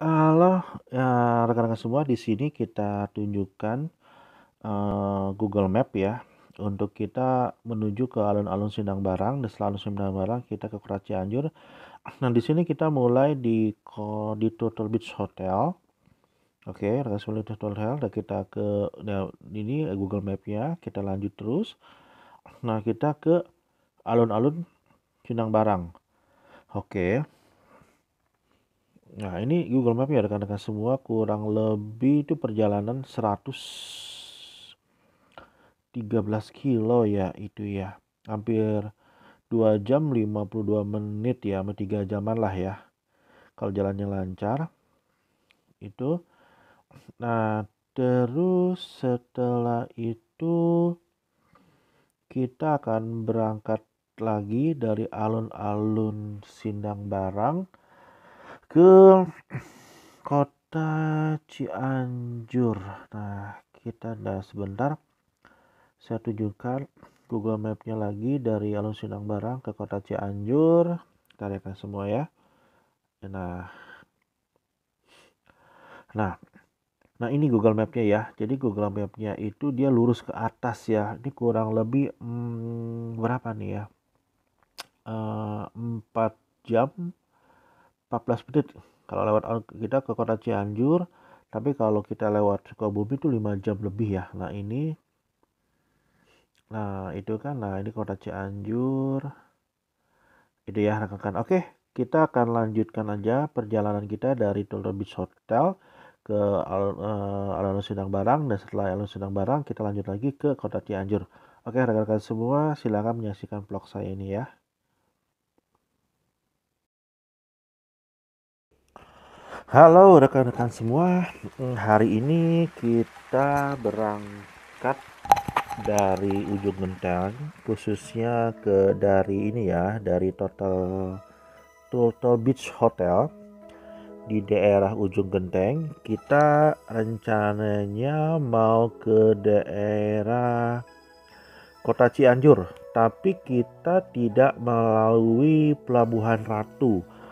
Halo, rekan-rekan semua, di sini kita tunjukkan Google Map ya, untuk kita menuju ke alun-alun Sindang Barang. Dan setelah alun Sindang Barang kita ke Kota Cianjur. Nah, di sini kita mulai di Turtle Beach Hotel. Oke, rekan semua, di Turtle Hotel, dan kita ke ini Google Map-nya, kita lanjut terus. Nah, kita ke alun-alun Sindang Barang. Oke. Nah, ini Google Map ya rekan-rekan semua, kurang lebih itu perjalanan 113 kilo ya itu ya. Hampir 2 jam 52 menit ya, sama 3 jaman lah ya. Kalau jalannya lancar itu. Nah, terus setelah itu kita akan berangkat lagi dari alun-alun Sindang Barang ke Kota Cianjur. Nah, kita sebentar. Saya tunjukkan Google Map-nya lagi dari alun Sindang Barang ke Kota Cianjur. Kita lihat semua ya. Nah, ini Google Map-nya ya. Jadi Google Map-nya itu dia lurus ke atas ya. Ini kurang lebih berapa nih ya? 4 jam 14 menit kalau lewat kita ke Kota Cianjur. Tapi kalau kita lewat Sukabumi itu 5 jam lebih ya. Nah, ini Kota Cianjur. Itu ya rekan-rekan. Oke, kita akan lanjutkan aja perjalanan kita dari Turtle Beach Hotel ke alun-alun Sindang Barang, dan setelah alun Sindang Barang kita lanjut lagi ke Kota Cianjur. Oke rekan-rekan semua, silakan menyaksikan vlog saya ini ya. Halo rekan-rekan semua, hari ini kita berangkat dari ujung Genteng, khususnya dari Turtle Beach Hotel di daerah ujung Genteng. Kita rencananya mau ke daerah Kota Cianjur, tapi kita tidak melalui Pelabuhan Ratu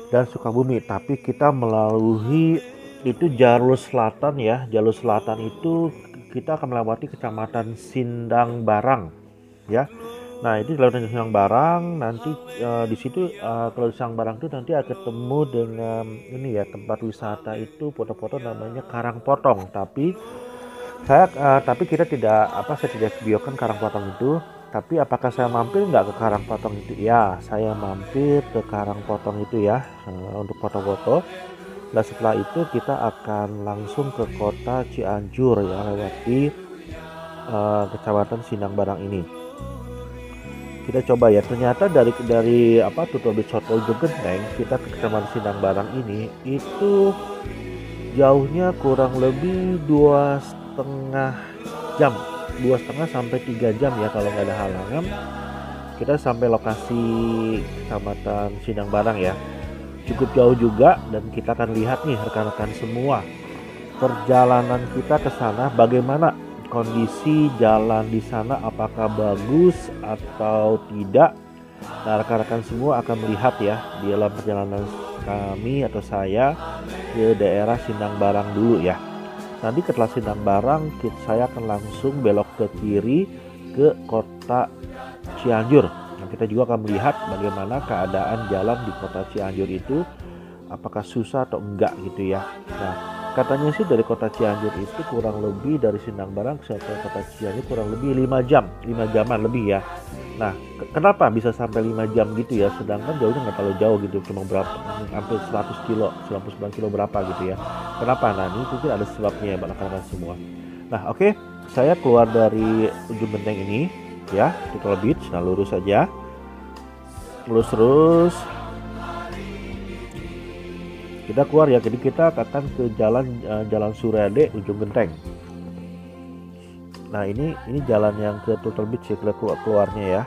dan Sukabumi, tapi kita melalui itu jalur selatan ya. Jalur selatan itu kita akan melewati Kecamatan Sindang Barang ya. Nah, itu jalur Sindang Barang nanti di situ kalau Sindang Barang itu nanti akan ketemu dengan ini ya, tempat wisata itu foto-foto namanya Karang Potong. Tapi kita saya tidak videokan Karang Potong itu. Tapi apakah saya mampir nggak ke Karang Potong itu? Ya, saya mampir ke Karang Potong itu ya, untuk foto-foto. Dan setelah itu kita akan langsung ke Kota Cianjur ya, lewati Kecamatan Sindang Barang ini. Kita coba ya, ternyata dari Turtle Beach Hotel Genteng kita ke Kecamatan Sindang Barang ini itu jauhnya kurang lebih 2,5 jam, 2,5 sampai 3 jam ya kalau nggak ada halangan. Kita sampai lokasi Kecamatan Sindang Barang ya, cukup jauh juga. Dan kita akan lihat nih rekan-rekan semua, perjalanan kita ke sana bagaimana kondisi jalan di sana, apakah bagus atau tidak. Nah, rekan-rekan semua akan melihat ya di dalam perjalanan kami atau saya ke daerah Sindang Barang dulu ya. Nanti setelah Sindang Barang saya akan langsung belok ke kiri ke Kota Cianjur. Nah, kita juga akan melihat bagaimana keadaan jalan di Kota Cianjur itu, apakah susah atau enggak gitu ya. Nah, katanya sih dari Kota Cianjur itu kurang lebih dari Sindang Barang ke Kota Cianjur kurang lebih 5 jam, 5 jaman lebih ya. Nah, kenapa bisa sampai 5 jam gitu ya, sedangkan jauhnya nggak terlalu jauh gitu, cuma hampir 100 kilo, 99 kilo berapa gitu ya. Kenapa? Nah, ini mungkin ada sebabnya ya rekan-rekan semua. Nah, oke, saya keluar dari ujung Genteng ini ya, di Turtle Beach. Nah, lurus saja, lurus terus. Kita keluar ya, jadi kita akan ke Jalan Suryade ujung Genteng. Nah, ini jalan yang ke Turtle Beach ya, kita keluarnya ya.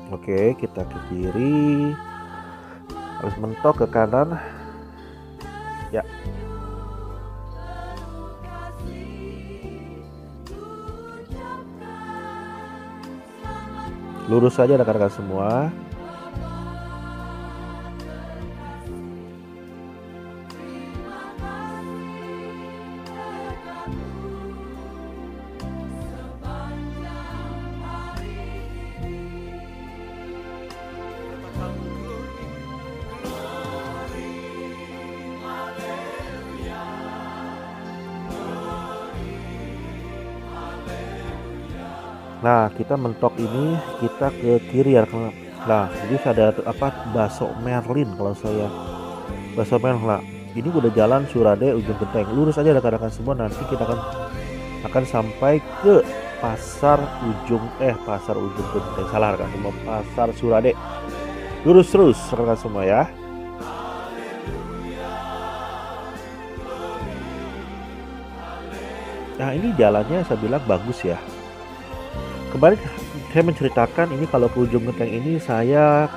Oke, kita ke kiri, harus mentok ke kanan ya. Lurus saja rekan-rekan semua. Nah, kita mentok ini kita ke kiri ya. Nah, jadi ada apa, Bakso Merlin kalau saya. Bakso Merlin. Nah, ini udah jalan Surade ujung genteng. Lurus aja rekan-rekan semua, nanti kita akan sampai ke pasar ujung genteng. Salah rekan semua, pasar Surade. Lurus terus rekan semua ya. Nah, ini jalannya saya bilang bagus ya. Kemarin saya menceritakan ini kalau ke ujung genteng ini saya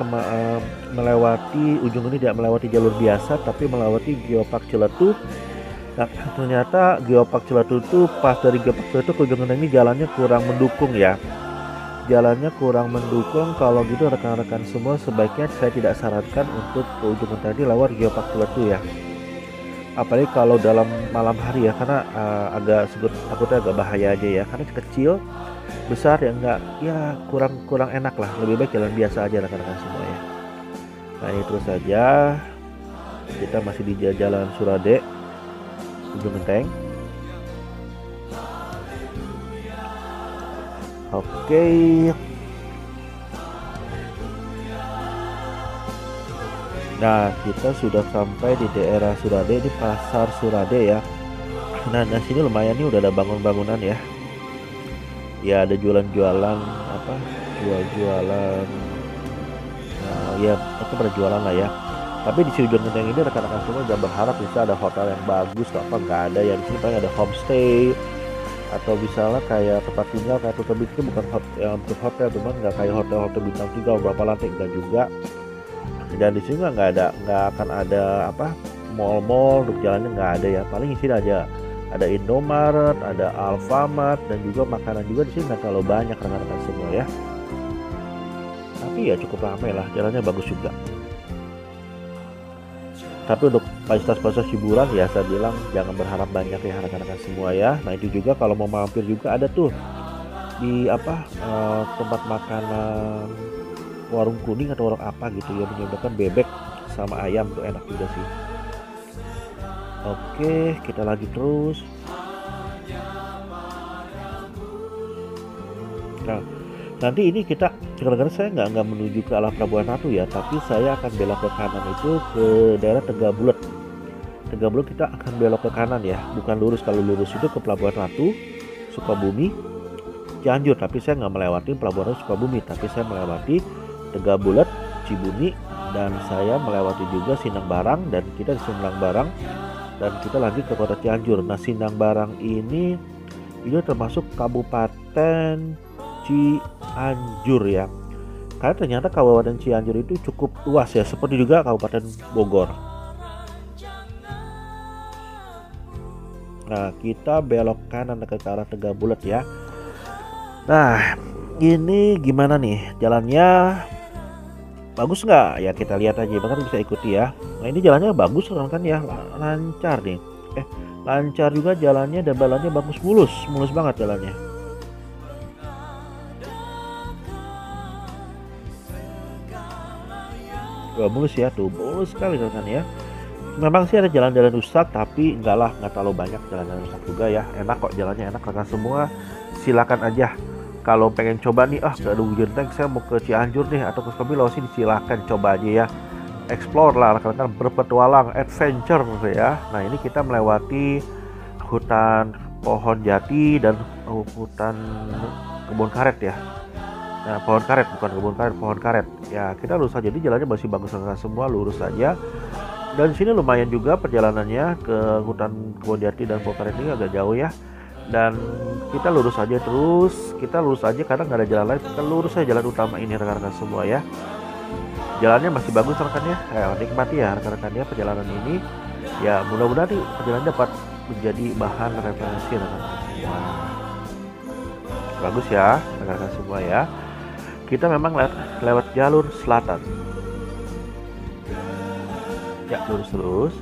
melewati ujung ini, tidak melewati jalur biasa tapi melewati Geopark Ciletuh. Nah, ternyata Geopark Ciletuh itu pas dari Geopark Ciletuh ke ujung genteng ini jalannya kurang mendukung ya. Jalannya kurang mendukung. Kalau gitu rekan-rekan semua sebaiknya saya tidak sarankan untuk ke ujung genteng ini lewat Geopark Ciletuh ya. Apalagi kalau dalam malam hari ya, karena takutnya agak bahaya aja ya, karena kecil besar ya, enggak ya, kurang enak lah. Lebih baik jalan biasa aja rekan-rekan semua ya. Nah, ini terus saja kita masih di jalan Surade ujung genteng. Oke. Nah, kita sudah sampai di daerah Surade, di pasar Surade ya. Nah, di sini lumayan nih, udah ada bangunan ya. Ya, ada jualan-jualan apa? Jualan. Nah, ya, itu pada jualan lah ya. Tapi di sini ujung genteng ini rekan-rekan semua jangan berharap bisa ada hotel yang bagus atau apa, nggak ada ya. Di sini paling ada homestay atau misalnya kayak tempat tinggal kayak Tutup itu, bukan untuk hotel, cuman nggak kayak hotel bintang 3 berapa lantai, enggak juga. Dan di sini nggak akan ada apa, mall untuk jalannya nggak ada ya. Paling di sini aja ada Indomaret, ada Alfamart, dan juga makanan juga di sini nggak terlalu banyak rekan-rekan semua ya. Tapi ya cukup ramai lah, jalannya bagus juga. Tapi untuk fasilitas hiburan ya saya bilang jangan berharap banyak ya rekan-rekan semua ya. Nah, itu juga kalau mau mampir juga ada tuh di tempat makanan warung kuning atau warung apa gitu ya, menyediakan bebek sama ayam tuh, enak juga sih. Oke, kita lagi terus. Nah, nanti ini kita kadang-kadang saya nggak menuju ke arah Pelabuhan Ratu ya, tapi saya akan belok ke kanan itu ke daerah Tegabulet. Kita akan belok ke kanan ya, bukan lurus. Kalau lurus itu ke Pelabuhan Ratu, Sukabumi, Cianjur. Tapi saya nggak melewati Pelabuhan Ratu Sukabumi, tapi saya melewati Tegabulet, Cibuni, dan saya melewati juga Sindang Barang, dan kita di Sindang Barang dan kita lanjut ke kota Cianjur. Nah, Sindang Barang ini termasuk Kabupaten Cianjur ya. Karena ternyata Kabupaten Cianjur itu cukup luas ya, seperti juga Kabupaten Bogor. Nah, kita belok kanan ke arah Tegabulet ya. Nah, ini gimana nih jalannya? Bagus nggak ya, kita lihat aja, bahkan bisa ikuti ya. Nah, ini jalannya bagus kan ya, lancar nih. Lancar juga jalannya, dan balannya bagus, mulus banget jalannya. Wah, mulus ya tuh, mulus sekali kan ya. Memang sih ada jalan-jalan rusak, tapi nggak terlalu banyak jalan-jalan rusak juga ya. Enak kok jalannya, enak rekan semua. Silakan aja. Kalau pengen coba nih, ke ujung genteng, saya mau ke Cianjur nih atau ke Sukabumi, sini silakan coba aja ya. Explore lah, rekan-rekan, berpetualang, adventure ya. Nah, ini kita melewati hutan pohon jati dan hutan kebun karet ya. Nah, pohon karet, bukan kebun karet, pohon karet. Ya, kita lurus aja. Jadi jalannya masih bagus rekan semua, lurus saja. Dan sini lumayan juga perjalanannya ke hutan kebun jati dan pohon karet ini agak jauh ya. Dan kita lurus aja terus, karena nggak ada jalan lain, kita lurus aja jalan utama ini rekan-rekan semua ya. Jalannya masih bagus rekan-rekan ya, nikmati ya rekan-rekan ya perjalanan ini ya. Mudah-mudahan nih perjalanan dapat menjadi bahan referensi rekan-rekan semua. Bagus ya rekan-rekan semua ya. Kita memang lewat jalur selatan ya, lurus terus.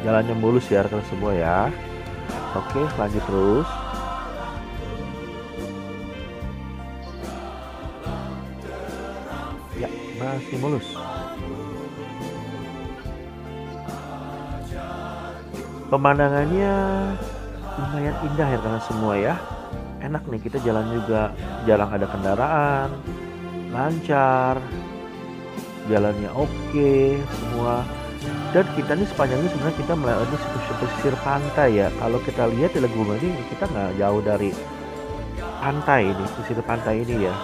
jalannya mulus ya rekan semua ya. Oke, lanjut terus. Ya, masih mulus. Pemandangannya lumayan indah ya rekan semua ya. Enak nih, kita jalan juga, jarang ada kendaraan, lancar, jalannya oke semua. Dan kita nih sepanjangnya sebenarnya kita melewati pesisir pantai ya. Kalau kita lihat di Laguna ini kita nggak jauh dari pantai ini, pesisir pantai ini ya.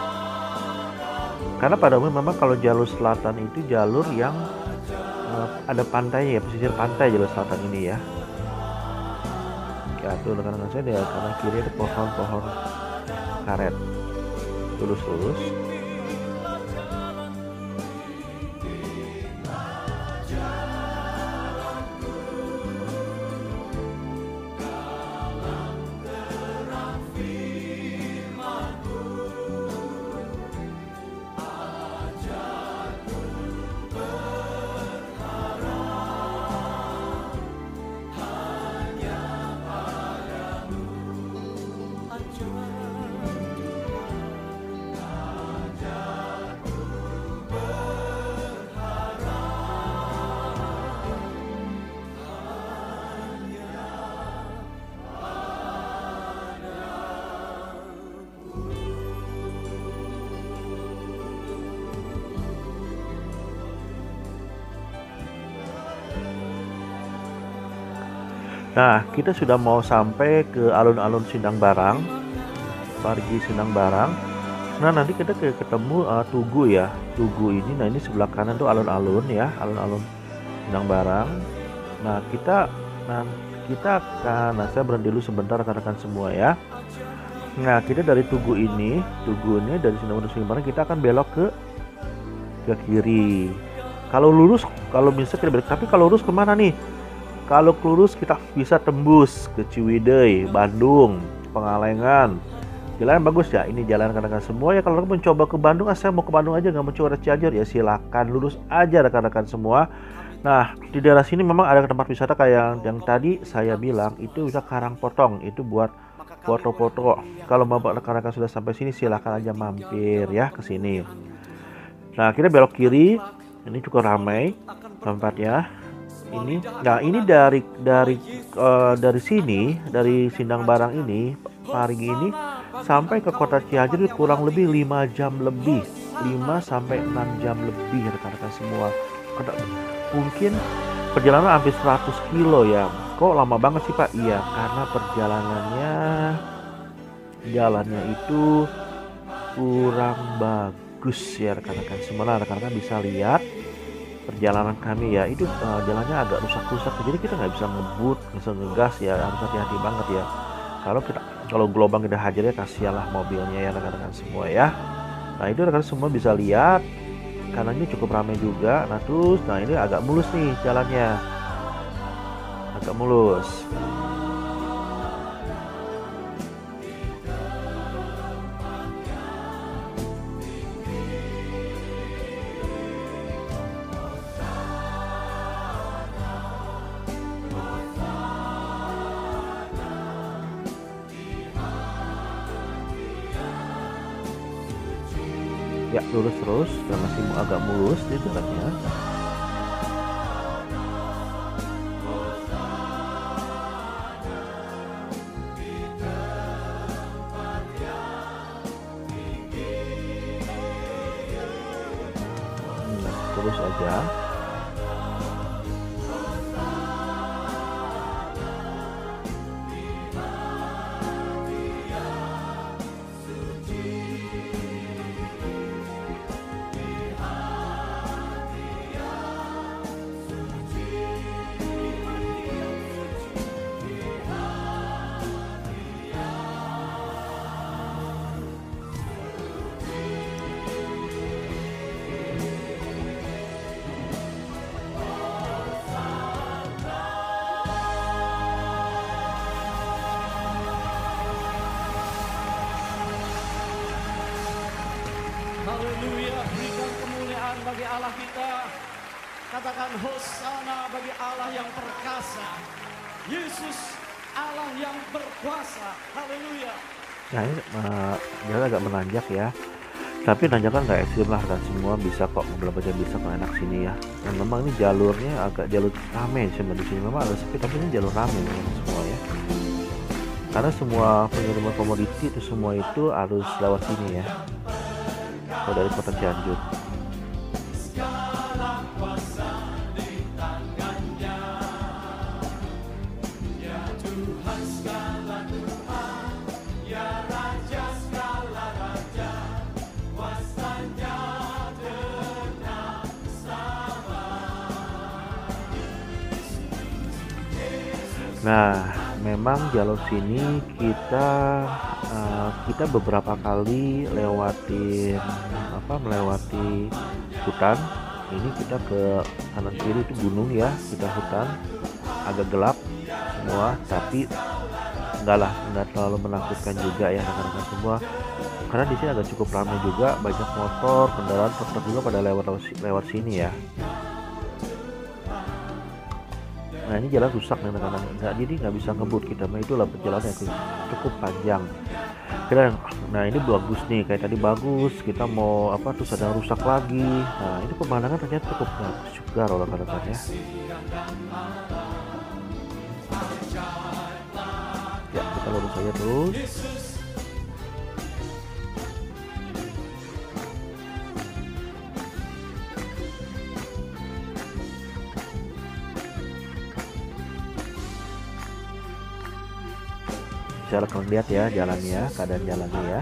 Karena pada umumnya memang kalau jalur selatan itu jalur yang ada pantainya ya, pesisir pantai jalur selatan ini ya. Ya tuh rekan-rekan saya, di kanan kiri ada pohon-pohon karet lurus-lurus. Nah, kita sudah mau sampai ke alun-alun Sindang Barang, Parigi Sindang Barang. Nah, nanti kita ketemu Tugu ya. Tugu ini, nah ini sebelah kanan tuh alun-alun ya, alun-alun Sindang Barang. Nah, saya berhenti dulu sebentar rekan-rekan semua ya. Nah, kita dari Tugu ini dari Sindang Barang kita akan belok ke kiri. Kalau lurus, kalau bisa kita belok. Tapi kalau lurus kemana nih? Kalau lurus kita bisa tembus ke Ciwidey, Bandung, Pengalengan. Jalan bagus ya, ini jalan rekan-rekan semua ya. Kalau rekan mencoba ke Bandung, saya mau ke Bandung aja, nggak mau coba Cianjur ya silakan lurus aja rekan-rekan semua. Nah, di daerah sini memang ada tempat wisata kayak yang tadi saya bilang, itu bisa Karangpotong, itu buat foto-foto. Kalau mau rekan-rekan sudah sampai sini silahkan aja mampir ya ke sini. Nah, kita belok kiri, ini cukup ramai tempatnya. Ini dari sini, dari Sindang Barang ini, Parigi ini sampai ke kota Cianjur kurang lebih 5 jam lebih, 5 sampai 6 jam lebih rekan-rekan semua. Mungkin perjalanan hampir 100 kilo ya. Kok lama banget sih Pak? Iya, karena jalannya itu kurang bagus ya rekan-rekan semua. Nah, rekan-rekan bisa lihat perjalanan kami ya, itu jalannya agak rusak-rusak, jadi kita nggak bisa ngebut, bisa ngegas ya, harus hati-hati banget ya. Kalau gelombang kita hajar ya, kasihanlah mobilnya ya rekan-rekan semua ya. Nah, itu rekan semua bisa lihat kanannya cukup ramai juga. Nah ini agak mulus nih jalannya, agak mulus. Ya, lurus terus dan masih agak mulus di jalannya. Terus aja. Haleluya, berikan kemuliaan bagi Allah kita. Katakan hosana bagi Allah yang perkasa. Yesus Allah yang berkuasa. Haleluya. Nah ini jalan agak menanjak ya. Tapi nanjakan nggak ekstrim lah, dan semua bisa kok, mobil aja bisa kok, enak sini ya. Dan memang ini jalurnya agak jalur rame sebenarnya di sini, memang ada sepi tapi ini jalur rame semua ya. Karena semua pengiriman komoditi itu semua itu harus lewat sini ya. Kalau dari kota Cianjur. Nah, memang jalur sini kita beberapa kali melewati hutan. Ini kita ke kanan kiri itu gunung ya, kita hutan, agak gelap semua, tapi nggak terlalu menakutkan juga ya rekan-rekan semua. Karena di sini agak cukup ramai juga, banyak motor, kendaraan, truk juga pada lewat sini ya. Nah ini jalan rusak nih rekan-rekan, jadi nggak bisa ngebut kita, nah itulah perjalanan yang cukup panjang. Nah ini bagus nih, kayak tadi bagus, kita mau terus ada yang rusak lagi. Nah ini pemandangan ternyata cukup bagus juga rekan-rekan ya. Ya kita lurus saja terus. Bisa kalian lihat ya jalannya, keadaan jalannya ya,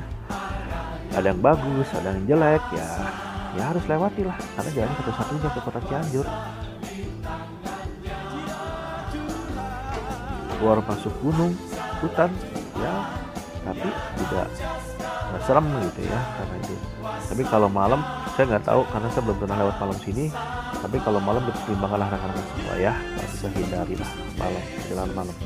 ada yang bagus, ada yang jelek ya harus lewati lah, karena jalan satu-satunya ke kota Cianjur. Keluar masuk gunung, hutan ya, tapi tidak serem gitu ya karena itu. Tapi kalau malam saya nggak tahu, karena saya belum pernah lewat malam sini, tapi kalau malam dipertimbangkanlah rekan-rekan semua ya, kalau bisa hindari lah malam, jalan malam.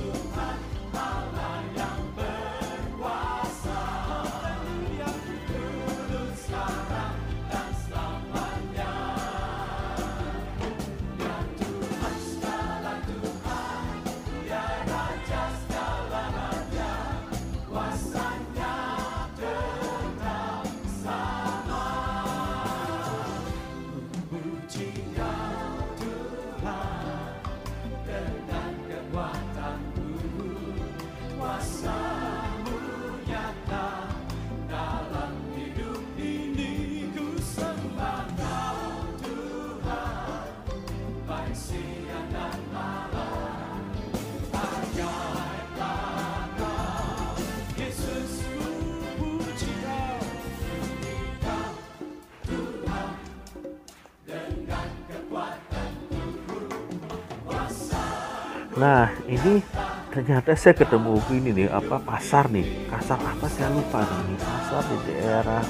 Nah ini ternyata saya ketemu ini nih, pasar nih, pasar apa saya lupa nih, pasar di daerah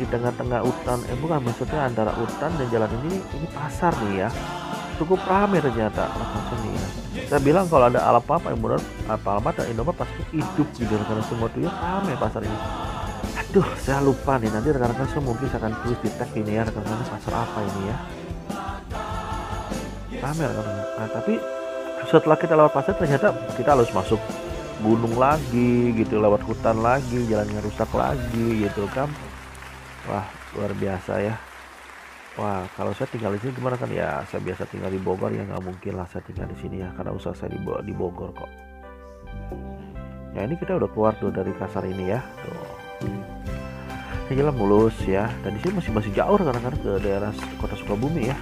di tengah-tengah hutan, bukan, maksudnya antara hutan dan jalan ini pasar nih ya, cukup ramai ternyata langsung nih ya. Saya bilang kalau ada apa-apa yang benar, Alfamart dan Indomaret pasti hidup gitu, karena semua tuh ya ramai pasar ini. Aduh saya lupa nih, nanti rekan-rekan semua mungkin saya akan tulis di tag ini ya, rekan-rekan pasar apa ini ya, ramai rekan-rekan. Nah tapi setelah kita lewat pasar ternyata kita harus masuk gunung lagi gitu, lewat hutan lagi, jalannya rusak lagi gitu kan. Wah luar biasa ya. Wah kalau saya tinggal di sini gimana kan ya, saya biasa tinggal di Bogor ya, nggak mungkin lah saya tinggal di sini ya, karena usaha saya di Bogor kok. Nah ini kita udah keluar tuh dari pasar ini ya tuh. Ini jalan mulus ya, dan di sini masih jauh karena ke daerah kota Sukabumi ya.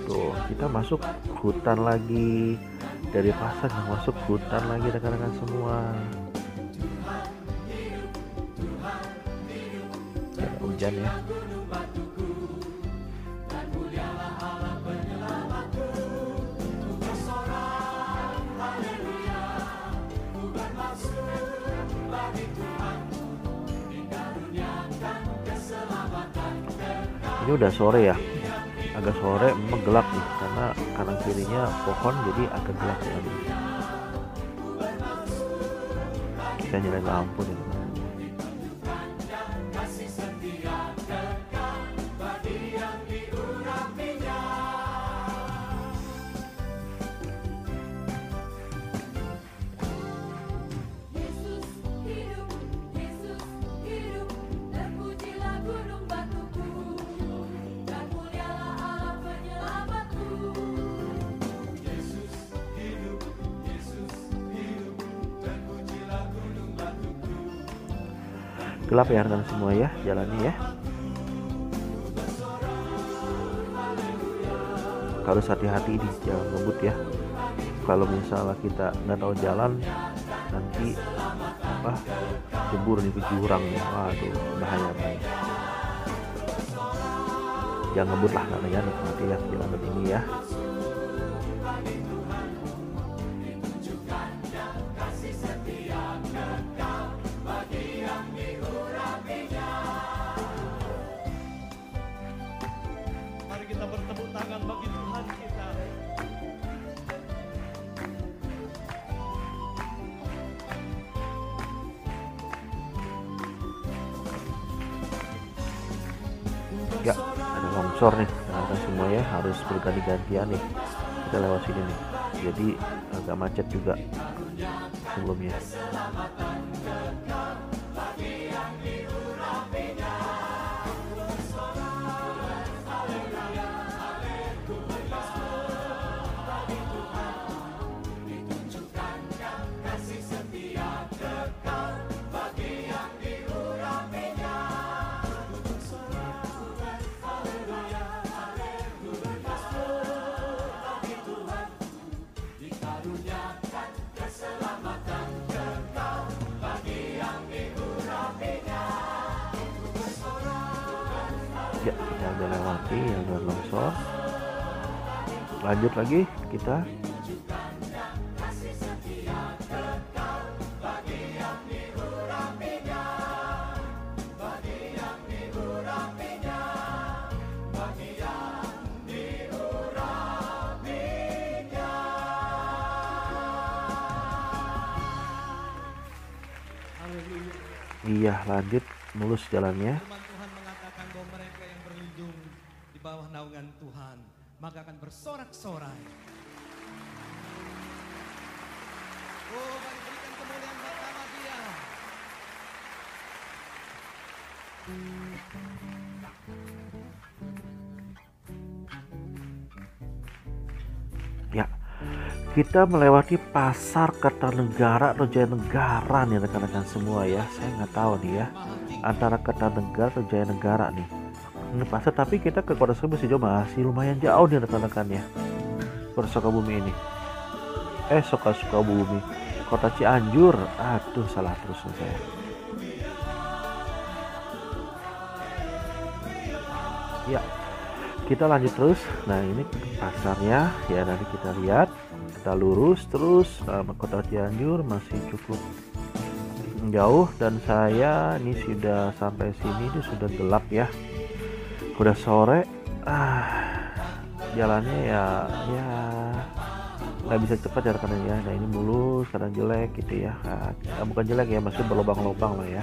Tuh kita masuk hutan lagi, dari pasar yang masuk hutan lagi rekan-rekan semua. Ada hujan ya. Ini udah sore ya, agak sore, memang gelap nih karena kanan kirinya pohon, jadi agak gelap ya. Saya nyalain lampu nih. gelap ya rekan semua ya jalannya ya. Harus hati-hati nih, jangan ngebut ya. Kalau misalnya kita nggak tahu jalan, nanti jebur nih ke jurang ya. Waduh, bahaya banget. Jangan ngebut lah namanya, nikmati ya jalan ini ya. Mari kita bertepuk tangan bagi Tuhan kita. Ya, ada longsor nih, nah, semua ya harus berganti-gantian nih. Kita lewat sini nih, jadi agak macet juga sebelumnya. Ya, kita udah lewati yang udah longsor. Lanjut lagi kita. Iya, lanjut mulus jalannya. Firman Tuhan mengatakan bahwa mereka yang berlindung di bawah naungan Tuhan, maka akan bersorak-sorai. Oh, mari berikan kemuliaan buat nama Dia. Ya, kita melewati pasar Kertanegara atau Jayanegara nih rekan-rekan semua ya. Saya nggak tahu nih ya, antara Kertanegara atau Jayanegara nih. Ini pasar, tapi kita ke Kota Sukabumi masih jauh, masih lumayan jauh nih rekan-rekan ya. Kota Sukabumi ini. Sukabumi. Kota Cianjur. Aduh, salah terus nih saya. Ya, kita lanjut terus. Nah, ini pasarnya ya, nanti kita lihat. Kita lurus terus. Kota Cianjur masih cukup jauh, dan saya ini sudah sampai sini itu sudah gelap ya, udah sore. Jalannya ya nggak bisa cepat ya rekan ya. Nah, ini mulus, kadang jelek gitu ya. Bukan jelek ya, maksudnya berlubang-lubang lah ya.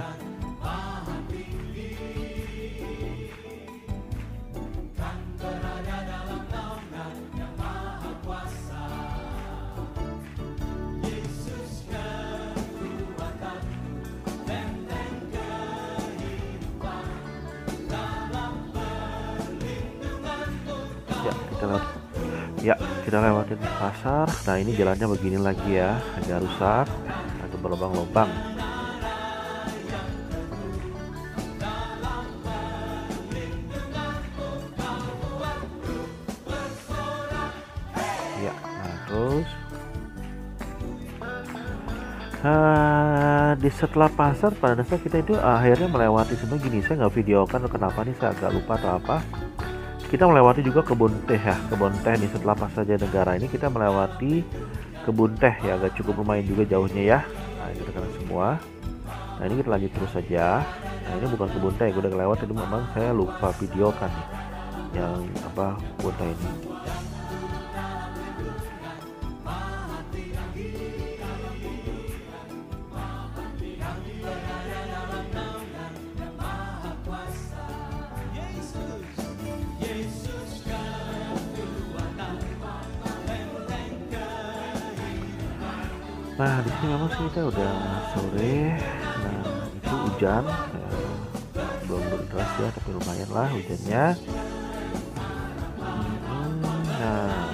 Ya, kita lewatin pasar. Nah, ini jalannya begini lagi ya, agak rusak atau berlubang-lubang. Ya, nah terus di setelah pasar pada dasarnya kita itu akhirnya melewati semua gini. Saya nggak videokan kenapa nih, saya agak lupa atau apa. Kita melewati juga kebun teh ya, kebun teh nih. Setelah pasar Jayanegara ini kita melewati kebun teh ya, agak cukup lumayan juga jauhnya ya. Nah, ini rekan semua. Nah, ini kita lanjut terus saja. Nah, ini bukan kebun teh, gue udah kelewat itu, memang saya lupa videokan nih yang kebun teh ini. Nah, di sini memang kita udah sore. Nah, itu hujan, belum deras ya, tapi lumayan lah hujannya. Nah,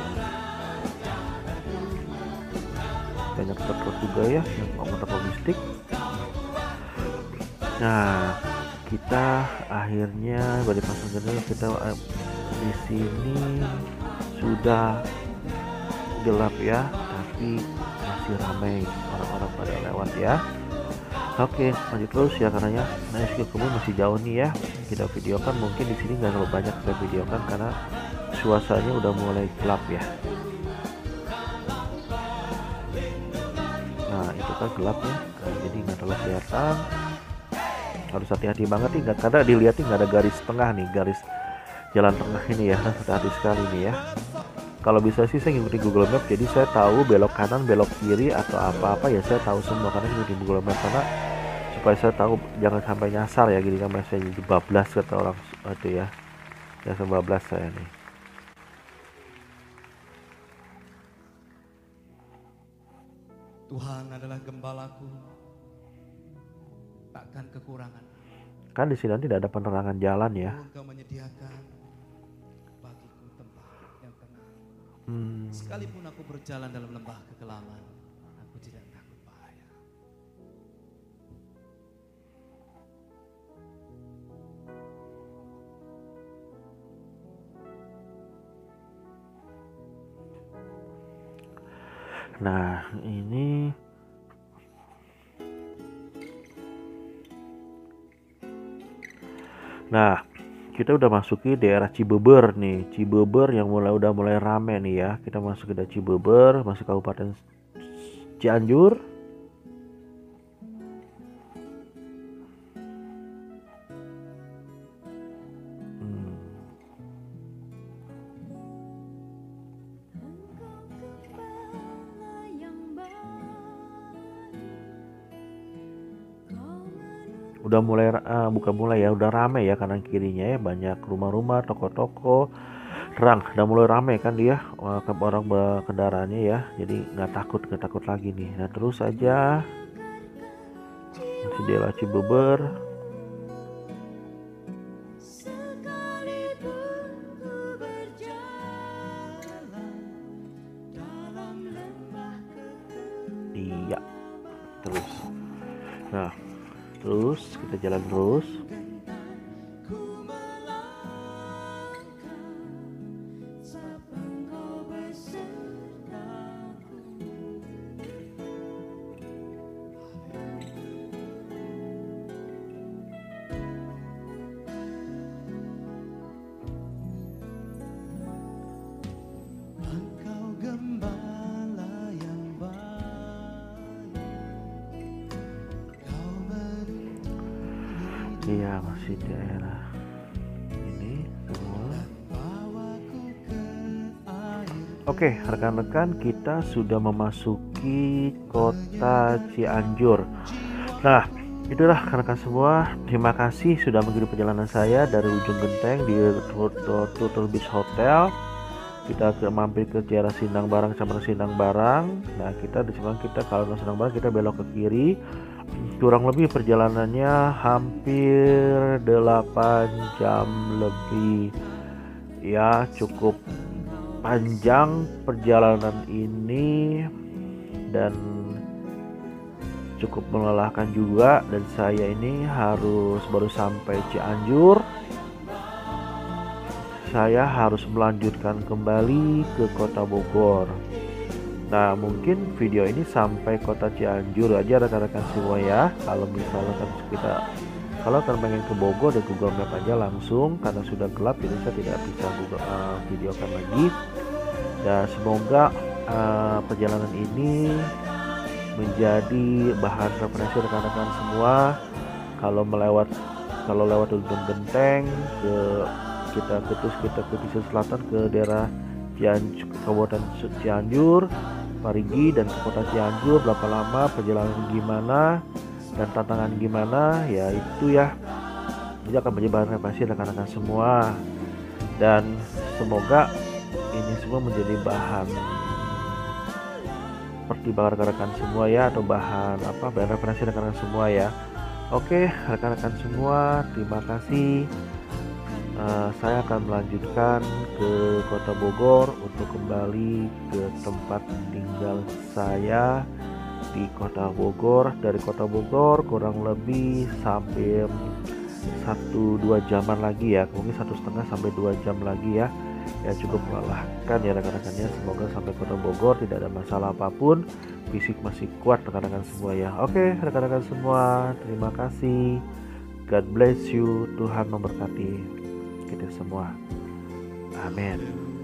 banyak truk juga ya yang mau motor logistik. Nah, kita akhirnya Balai Pasar Gede kita di sini sudah gelap ya, tapi masih ramai orang-orang pada lewat ya. Oke, lanjut terus ya karena ya SQ Kebun masih jauh nih ya. Kita videokan, mungkin di sini nggak terlalu banyak kita videokan karena suasananya udah mulai gelap ya. Nah itu kan gelap ya, jadi nggak terlalu kelihatan. Harus hati-hati banget nih, karena dilihat nggak ada garis tengah nih, garis jalan tengah ini ya. Hati-hati sekali nih ya. Kalau bisa sih saya ngikutin Google Map, jadi saya tahu belok kanan, belok kiri atau apa-apa ya saya tahu semua karena ngikutin Google Map, karena supaya saya tahu jangan sampai nyasar ya, gini kan saya jadi bablas kata orang itu ya. Ya bablas saya nih. Tuhan adalah gembalaku, takkan kekurangan. Kan di sini tidak ada penerangan jalan ya. Engkau menyediakan bagiku tempat yang tenang. Sekalipun aku berjalan dalam lembah kekelaman, aku tidak takut bahaya. Nah ini kita udah masuki daerah Cibeber nih, Cibeber yang udah mulai rame nih ya. Kita masuk ke daerah Cibeber, masuk Kabupaten Cianjur. Udah mulai bukan mulai ya, udah rame ya kanan kirinya ya, banyak rumah-rumah, toko-toko, terang, udah mulai rame kan dia orang kendaraannya ya, jadi nggak takut lagi nih. Nah terus aja masih daerah Cibeber. Iya terus, nah terus kita jalan terus. Iya masih daerah ini semua. Oke rekan-rekan, kita sudah memasuki kota Cianjur. Nah itulah rekan-rekan semua, terima kasih sudah mengikuti perjalanan saya dari ujung genteng di Turtle Beach Hotel. Kita mampir ke daerah Sindang Barang, Kecamatan Sindang Barang. Nah kita di sini kalau ke Sindang Barang kita belok ke kiri. Kurang lebih perjalanannya hampir 8 jam lebih ya, cukup panjang perjalanan ini dan cukup melelahkan juga. Dan saya ini baru sampai Cianjur, saya harus melanjutkan kembali ke kota Bogor. Nah mungkin video ini sampai kota Cianjur aja rekan-rekan semua ya. Kalau misalkan kalau kalian pengen ke Bogor dan Google Map aja langsung, karena sudah gelap jadi saya tidak bisa videokan lagi. Dan semoga perjalanan ini menjadi bahan referensi rekan-rekan semua. Kalau lewat ujung genteng kita ke pesisir selatan ke daerah Kabupaten Cianjur, Parigi dan ke kota Cianjur, berapa lama perjalanan gimana dan tantangan gimana ya, itu ya ini akan menjadi bahan referensi rekan-rekan semua. Dan semoga ini semua menjadi bahan pertimbangan rekan-rekan semua ya, atau bahan referensi rekan-rekan semua ya. Oke rekan-rekan semua, terima kasih. Saya akan melanjutkan ke kota Bogor untuk kembali ke tempat tinggal saya di kota Bogor. Dari kota Bogor kurang lebih sampai 1-2 jaman lagi ya, mungkin 1,5 sampai 2 jam lagi ya. Ya cukup melelahkan ya rekan-rekannya. Semoga sampai Kota Bogor tidak ada masalah apapun, fisik masih kuat rekan-rekan semua ya. Oke rekan-rekan semua, terima kasih. God bless you. Tuhan memberkati kita semua. Amin.